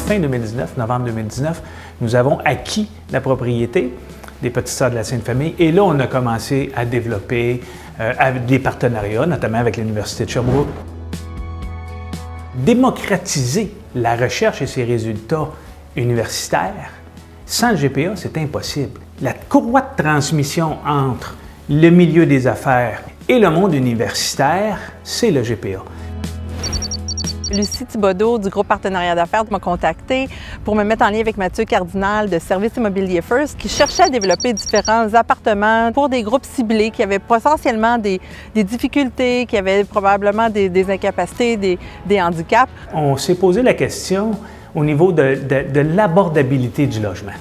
fin 2019, novembre 2019, nous avons acquis la propriété des Petites Sœurs de la Sainte Famille. Et là, on a commencé à développer des partenariats, notamment avec l'Université de Sherbrooke. Démocratiser la recherche et ses résultats universitaires, sans le GPA, c'est impossible. La courroie de transmission entre le milieu des affaires et le monde universitaire, c'est le GPA. Lucie Thibodeau du groupe Partenariat d'affaires m'a contacté pour me mettre en lien avec Mathieu Cardinal de Service Immobilier First qui cherchait à développer différents appartements pour des groupes ciblés qui avaient potentiellement des difficultés, qui avaient probablement des incapacités, des handicaps. On s'est posé la question au niveau de l'abordabilité du logement.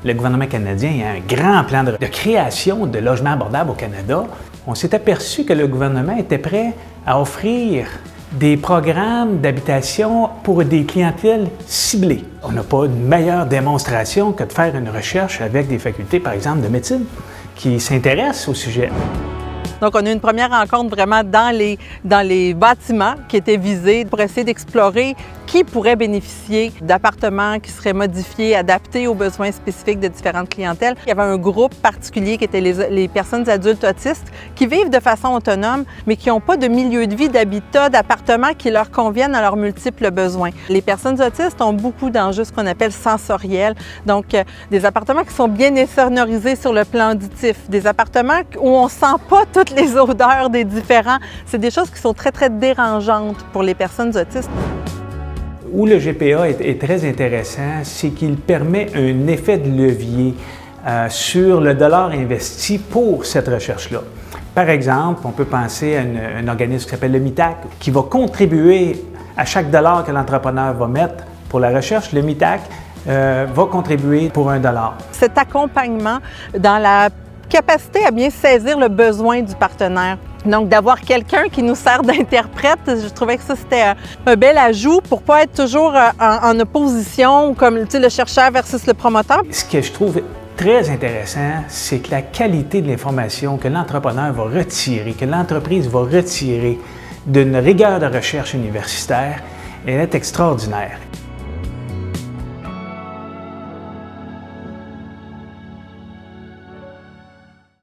Le gouvernement canadien a un grand plan de création de logements abordables au Canada. On s'est aperçu que le gouvernement était prêt à offrir des programmes d'habitation pour des clientèles ciblées. On n'a pas une meilleure démonstration que de faire une recherche avec des facultés, par exemple, de médecine, qui s'intéressent au sujet. Donc, on a eu une première rencontre vraiment dans les bâtiments qui étaient visés pour essayer d'explorer qui pourrait bénéficier d'appartements qui seraient modifiés, adaptés aux besoins spécifiques de différentes clientèles. Il y avait un groupe particulier qui était les personnes adultes autistes qui vivent de façon autonome, mais qui n'ont pas de milieu de vie, d'habitat, d'appartement qui leur conviennent à leurs multiples besoins. Les personnes autistes ont beaucoup d'enjeux, ce qu'on appelle sensoriels. Donc, des appartements qui sont bien sonorisés sur le plan auditif, des appartements où on ne sent pas toutes les odeurs des différents. C'est des choses qui sont très, très dérangeantes pour les personnes autistes. Où le GPA est très intéressant, c'est qu'il permet un effet de levier sur le dollar investi pour cette recherche-là. Par exemple, on peut penser à un organisme qui s'appelle le MITAC, qui va contribuer à chaque dollar que l'entrepreneur va mettre pour la recherche. Le MITAC va contribuer pour $1. Cet accompagnement dans la capacité à bien saisir le besoin du partenaire. Donc, d'avoir quelqu'un qui nous sert d'interprète, je trouvais que ça, c'était un bel ajout pour ne pas être toujours en opposition, comme le chercheur versus le promoteur. Ce que je trouve très intéressant, c'est que la qualité de l'information que l'entrepreneur va retirer, que l'entreprise va retirer d'une rigueur de recherche universitaire, elle est extraordinaire.